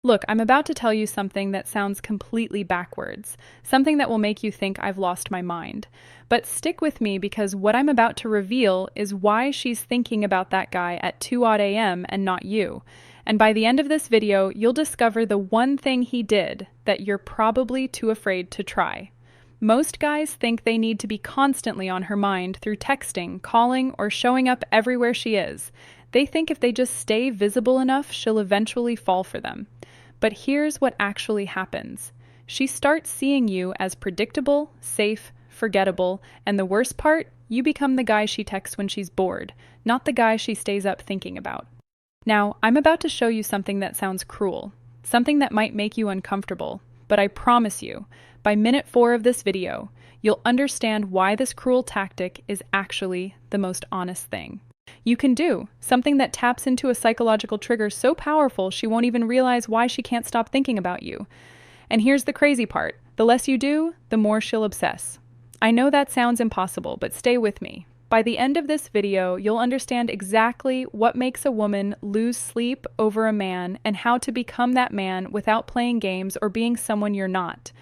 Look, I'm about to tell you something that sounds completely backwards, something that will make you think I've lost my mind. But stick with me because what I'm about to reveal is why she's thinking about that guy at 2 odd a.m. and not you. And by the end of this video, you'll discover the one thing he did that you're probably too afraid to try. Most guys think they need to be constantly on her mind through texting, calling, or showing up everywhere she is. They think if they just stay visible enough, she'll eventually fall for them. But here's what actually happens. She starts seeing you as predictable, safe, forgettable, and the worst part, you become the guy she texts when she's bored, not the guy she stays up thinking about. Now, I'm about to show you something that sounds cruel, something that might make you uncomfortable, but I promise you, by minute 4 of this video, you'll understand why this cruel tactic is actually the most honest thing you can do, something that taps into a psychological trigger so powerful she won't even realize why she can't stop thinking about you. And here's the crazy part. The less you do, the more she'll obsess. I know that sounds impossible, but stay with me. By the end of this video, you'll understand exactly what makes a woman lose sleep over a man and how to become that man without playing games or being someone you're not.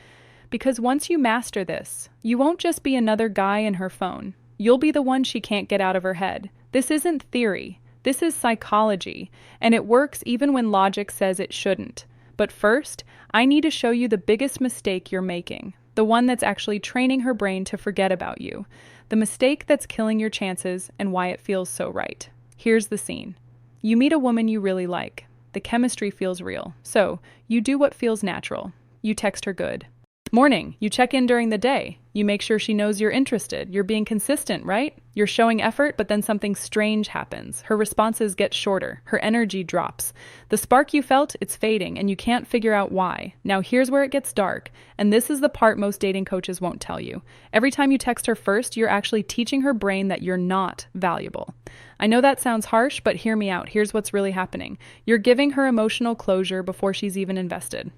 Because once you master this, you won't just be another guy in her phone. You'll be the one she can't get out of her head. This isn't theory. This is psychology, and it works even when logic says it shouldn't. But first, I need to show you the biggest mistake you're making, the one that's actually training her brain to forget about you, the mistake that's killing your chances and why it feels so right. Here's the scene. You meet a woman you really like. The chemistry feels real, so you do what feels natural. You text her good. Morning, you check in during the day. You make sure she knows you're interested. You're being consistent, right? You're showing effort, but then something strange happens. Her responses get shorter. Her energy drops. The spark you felt, it's fading, and you can't figure out why. Now here's where it gets dark, and this is the part most dating coaches won't tell you. Every time you text her first, you're actually teaching her brain that you're not valuable. I know that sounds harsh, but hear me out. Here's what's really happening. You're giving her emotional closure before she's even invested.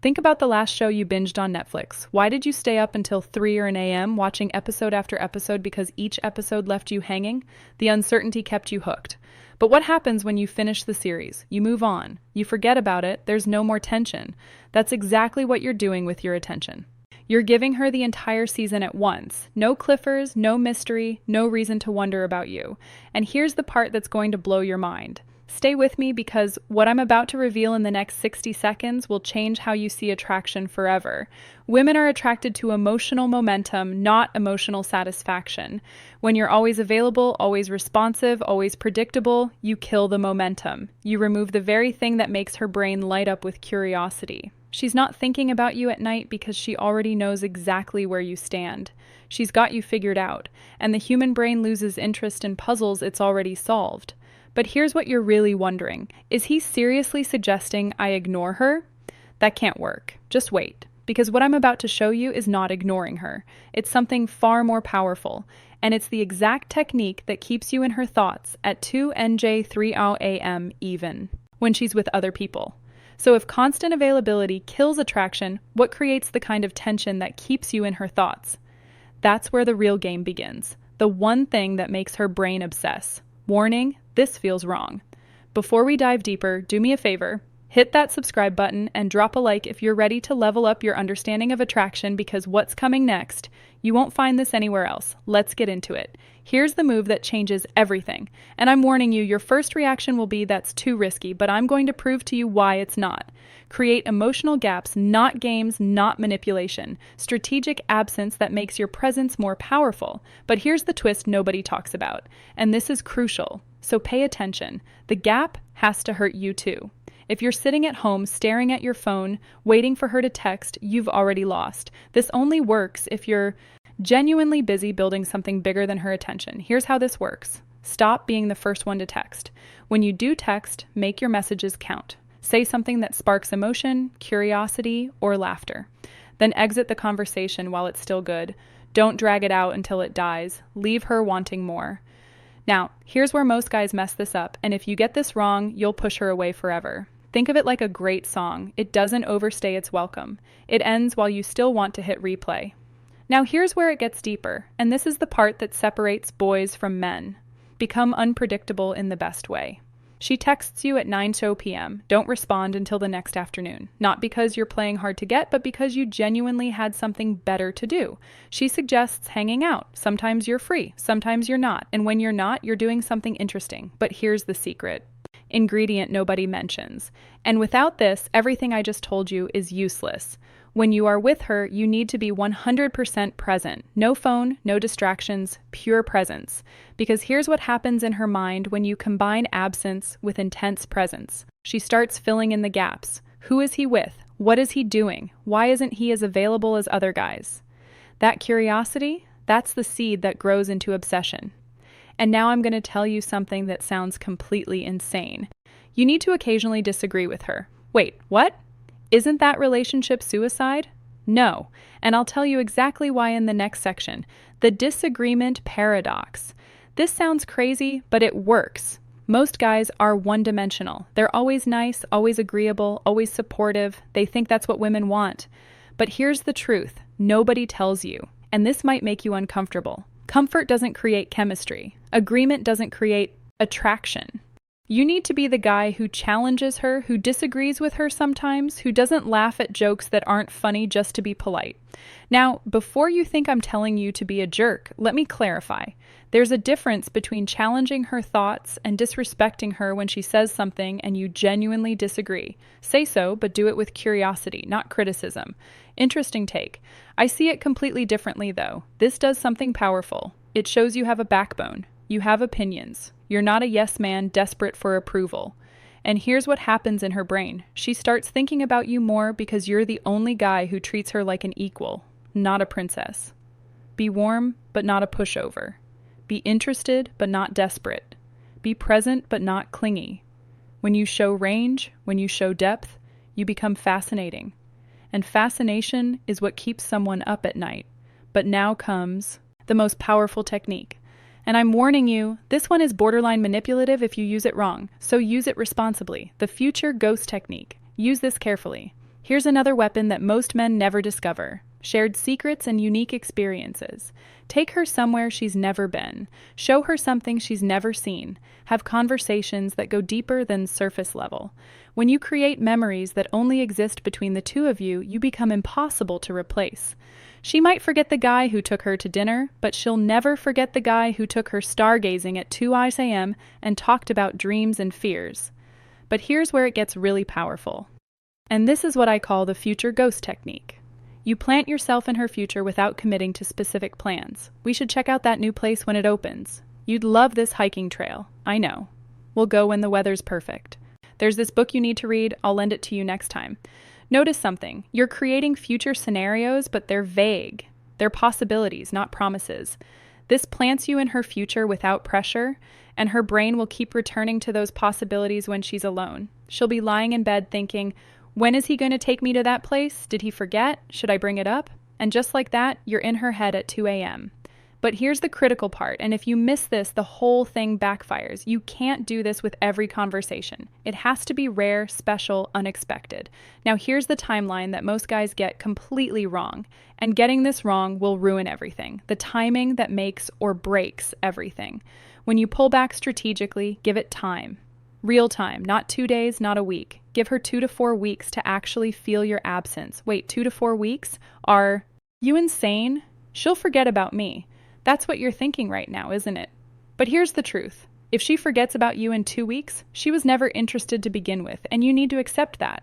Think about the last show you binged on Netflix. Why did you stay up until 3 or an a.m. watching episode after episode because each episode left you hanging? The uncertainty kept you hooked. But what happens when you finish the series? You move on. You forget about it. There's no more tension. That's exactly what you're doing with your attention. You're giving her the entire season at once. No cliffers, no mystery, no reason to wonder about you. And here's the part that's going to blow your mind. Stay with me because what I'm about to reveal in the next 60 seconds will change how you see attraction forever. Women are attracted to emotional momentum, not emotional satisfaction. When you're always available, always responsive, always predictable, you kill the momentum. You remove the very thing that makes her brain light up with curiosity. She's not thinking about you at night because she already knows exactly where you stand. She's got you figured out, and the human brain loses interest in puzzles it's already solved. But here's what you're really wondering. Is he seriously suggesting I ignore her? That can't work. Just wait. Because what I'm about to show you is not ignoring her. It's something far more powerful. And it's the exact technique that keeps you in her thoughts at 2 NJ 3 a.m. even, when she's with other people. So if constant availability kills attraction, what creates the kind of tension that keeps you in her thoughts? That's where the real game begins. The one thing that makes her brain obsess. Warning, this feels wrong. Before we dive deeper, do me a favor, hit that subscribe button and drop a like if you're ready to level up your understanding of attraction because what's coming next, you won't find this anywhere else. Let's get into it. Here's the move that changes everything. And I'm warning you, your first reaction will be that's too risky, but I'm going to prove to you why it's not. Create emotional gaps, not games, not manipulation. Strategic absence that makes your presence more powerful. But here's the twist nobody talks about. And this is crucial. So pay attention. The gap has to hurt you too. If you're sitting at home staring at your phone, waiting for her to text, you've already lost. This only works if you're genuinely busy building something bigger than her attention. Here's how this works. Stop being the first one to text. When you do text, make your messages count. Say something that sparks emotion, curiosity, or laughter. Then exit the conversation while it's still good. Don't drag it out until it dies. Leave her wanting more. Now, here's where most guys mess this up, and if you get this wrong, you'll push her away forever. Think of it like a great song. It doesn't overstay its welcome. It ends while you still want to hit replay. Now here's where it gets deeper, and this is the part that separates boys from men. Become unpredictable in the best way. She texts you at 9:00 p.m. Don't respond until the next afternoon. Not because you're playing hard to get, but because you genuinely had something better to do. She suggests hanging out. Sometimes you're free, sometimes you're not. And when you're not, you're doing something interesting. But here's the secret ingredient nobody mentions. And without this, everything I just told you is useless. When you are with her, you need to be 100% present. No phone, no distractions, pure presence. Because here's what happens in her mind when you combine absence with intense presence. She starts filling in the gaps. Who is he with? What is he doing? Why isn't he as available as other guys? That curiosity, that's the seed that grows into obsession. And now I'm going to tell you something that sounds completely insane. You need to occasionally disagree with her. Wait, what? Isn't that relationship suicide? No. And I'll tell you exactly why in the next section. The disagreement paradox. This sounds crazy, but it works. Most guys are one-dimensional. They're always nice, always agreeable, always supportive. They think that's what women want. But here's the truth. Nobody tells you. And this might make you uncomfortable. Comfort doesn't create chemistry. Agreement doesn't create attraction. You need to be the guy who challenges her, who disagrees with her sometimes, who doesn't laugh at jokes that aren't funny just to be polite. Now, before you think I'm telling you to be a jerk, let me clarify. There's a difference between challenging her thoughts and disrespecting her when she says something and you genuinely disagree. Say so, but do it with curiosity, not criticism. Interesting take. I see it completely differently, though. This does something powerful. It shows you have a backbone. You have opinions. You're not a yes man desperate for approval. And here's what happens in her brain. She starts thinking about you more because you're the only guy who treats her like an equal, not a princess. Be warm, but not a pushover. Be interested, but not desperate. Be present, but not clingy. When you show range, when you show depth, you become fascinating. And fascination is what keeps someone up at night. But now comes the most powerful technique. And I'm warning you, this one is borderline manipulative if you use it wrong, so use it responsibly. The future ghost technique. Use this carefully. Here's another weapon that most men never discover. Shared secrets and unique experiences. Take her somewhere she's never been. Show her something she's never seen. Have conversations that go deeper than surface level. When you create memories that only exist between the two of you, you become impossible to replace. She might forget the guy who took her to dinner, but she'll never forget the guy who took her stargazing at 2 a.m. and talked about dreams and fears. But here's where it gets really powerful. And this is what I call the future ghost technique. You plant yourself in her future without committing to specific plans. We should check out that new place when it opens. You'd love this hiking trail. I know. We'll go when the weather's perfect. There's this book you need to read. I'll lend it to you next time. Notice something. You're creating future scenarios, but they're vague. They're possibilities, not promises. This plants you in her future without pressure, and her brain will keep returning to those possibilities when she's alone. She'll be lying in bed thinking, when is he going to take me to that place? Did he forget? Should I bring it up? And just like that, you're in her head at 2 a.m. But here's the critical part, and if you miss this, the whole thing backfires. You can't do this with every conversation. It has to be rare, special, unexpected. Now here's the timeline that most guys get completely wrong, and getting this wrong will ruin everything. The timing that makes or breaks everything. When you pull back strategically, give it time. Real time, not 2 days, not a week. Give her 2 to 4 weeks to actually feel your absence. Wait, 2 to 4 weeks? Are you insane? She'll forget about me. That's what you're thinking right now, isn't it? But here's the truth. If she forgets about you in 2 weeks, she was never interested to begin with, and you need to accept that.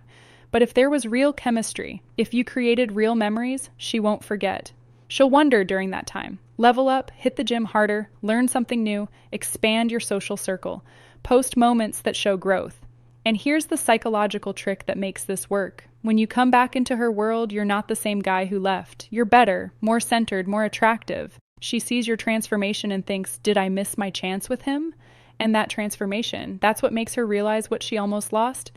But if there was real chemistry, if you created real memories, she won't forget. She'll wonder during that time. Level up, hit the gym harder, learn something new, expand your social circle, post moments that show growth. And here's the psychological trick that makes this work. When you come back into her world, you're not the same guy who left. You're better, more centered, more attractive. She sees your transformation and thinks, did I miss my chance with him? And that transformation, that's what makes her realize what she almost lost.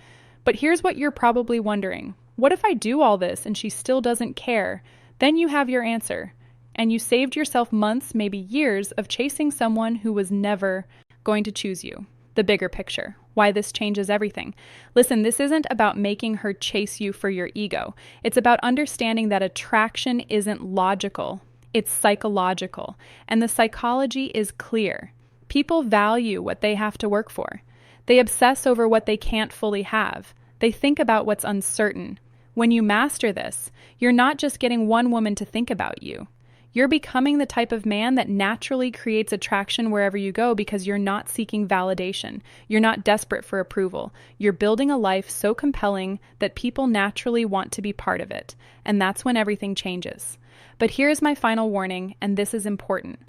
But here's what you're probably wondering. What if I do all this and she still doesn't care? Then you have your answer. And you saved yourself months, maybe years, of chasing someone who was never going to choose you. The bigger picture, why this changes everything. Listen, this isn't about making her chase you for your ego. It's about understanding that attraction isn't logical. It's psychological. And the psychology is clear. People value what they have to work for. They obsess over what they can't fully have. They think about what's uncertain. When you master this, you're not just getting one woman to think about you. You're becoming the type of man that naturally creates attraction wherever you go because you're not seeking validation. You're not desperate for approval. You're building a life so compelling that people naturally want to be part of it. And that's when everything changes. But here's my final warning, and this is important.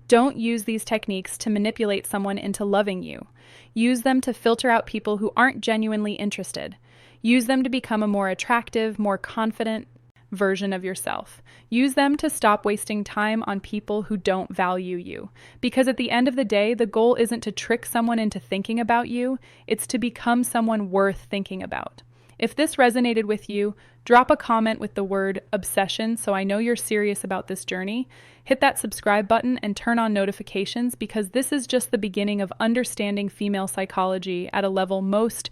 Don't use these techniques to manipulate someone into loving you. Use them to filter out people who aren't genuinely interested. Use them to become a more attractive, more confident version of yourself. Use them to stop wasting time on people who don't value you. Because at the end of the day, the goal isn't to trick someone into thinking about you, it's to become someone worth thinking about. If this resonated with you, drop a comment with the word obsession so I know you're serious about this journey. Hit that subscribe button and turn on notifications because this is just the beginning of understanding female psychology at a level most